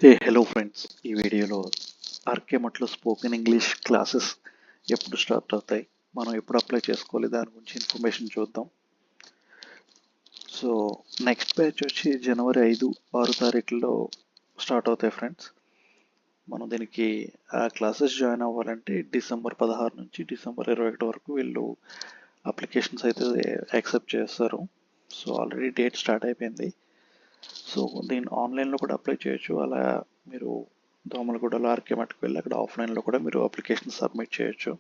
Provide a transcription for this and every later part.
Hello friends, ఈ వీడియోలో RK మట్లో spoken English classes ఎప్పుడు స్టార్ట్ అవుతాయి, మనం ఎప్పుడు అప్లై చేసుకోవాలి, దాని గురించి ఇన్ఫర్మేషన్ చూద్దాం. సో నెక్స్ట్ బ్యాచ్ వచ్చి జనవరి 5-6 తారీఖుల్లో స్టార్ట్ అవుతాయి ఫ్రెండ్స్. మనం దీనికి ఆ క్లాసెస్ జాయిన్ అవ్వాలంటే డిసెంబర్ 16 నుంచి డిసెంబర్ 21 వరకు వీళ్ళు అప్లికేషన్స్ అయితే యాక్సెప్ట్ చేస్తారు. సో ఆల్రెడీ డేట్ స్టార్ట్ అయిపోయింది. సో దీన్ని ఆన్లైన్లో కూడా అప్లై చేయొచ్చు. అలా మీరు దోమలగూడలో ఆర్కే మట్కి వెళ్ళి అక్కడ ఆఫ్లైన్లో కూడా మీరు అప్లికేషన్ సబ్మిట్ చేయొచ్చు.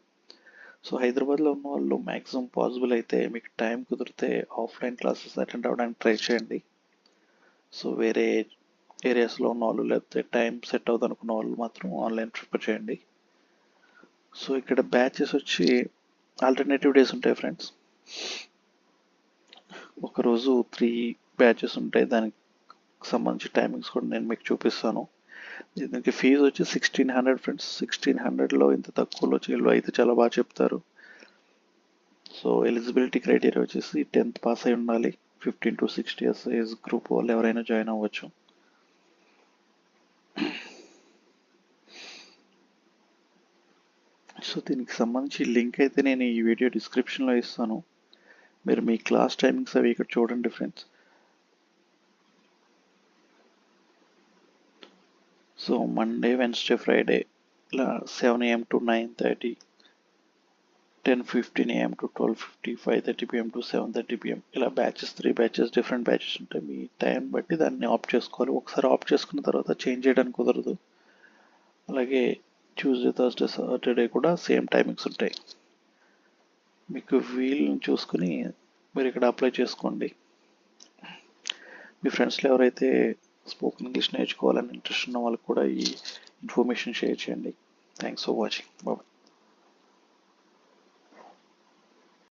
సో హైదరాబాద్లో ఉన్న వాళ్ళు మ్యాక్సిమం పాసిబుల్ అయితే మీకు టైం కుదిరితే ఆఫ్లైన్ క్లాసెస్ అటెండ్ అవ్వడానికి ట్రై చేయండి. సో వేరే ఏరియాస్లో ఉన్న వాళ్ళు లేకపోతే టైం సెట్ అవుతుంది అనుకున్న వాళ్ళు మాత్రం ఆన్లైన్ ప్రిఫర్ చేయండి. సో ఇక్కడ బ్యాచెస్ వచ్చి ఆల్టర్నేటివ్ డేస్ ఉంటాయి ఫ్రెండ్స్. ఒకరోజు 3 బ్యాచెస్ ఉంటాయి. దానికి సంబంధించి టైమింగ్స్ కూడా నేను మీకు చూపిస్తాను. దీనికి ఫీజు వచ్చి 1600 ఫ్రెండ్స్. 1600లో ఇంత తక్కువలో వీళ్ళు అయితే చాలా బాగా చెప్తారు. సో ఎలిజిబిలిటీ క్రైటీరియా వచ్చేసి 10th పాస్ అయి ఉండాలి. 15 to 60 years ఏజ్ గ్రూప్ వాళ్ళు ఎవరైనా జాయిన్ అవ్వచ్చు. సో దీనికి సంబంధించి లింక్ అయితే నేను ఈ వీడియో డిస్క్రిప్షన్లో ఇస్తాను. మీరు మీ క్లాస్ టైమింగ్స్ అవి ఇక్కడ చూడండి friends. So Monday, Wednesday, Friday ఇలా 7 AM to 9:30, 10:15 AM to 12:50, 5:30 PM to 7:30 PM ఇలా బ్యాచెస్ 3 బ్యాచెస్ డిఫరెంట్ బ్యాచెస్ ఉంటాయి. మీ టైం బట్టి దాన్ని ఆప్ట్ చేసుకోవాలి. ఒకసారి ఆప్ట్ చేసుకున్న తర్వాత చేంజ్ చేయడానికి కుదరదు. అలాగే ట్యూస్డే, థర్స్డే, సాటర్డే కూడా సేమ్ టైమింగ్స్ ఉంటాయి. మీకు వీలుని చూసుకుని మీరు ఇక్కడ అప్లై చేసుకోండి. మీ ఫ్రెండ్స్లో ఎవరైతే స్పోకెన్ ఇంగ్లీష్ నేర్చుకోవాలని ఇంట్రెస్ట్ ఉన్న వాళ్ళకి కూడా ఈ ఇన్ఫర్మేషన్ షేర్ చేయండి. Thanks for watching. బాయ్.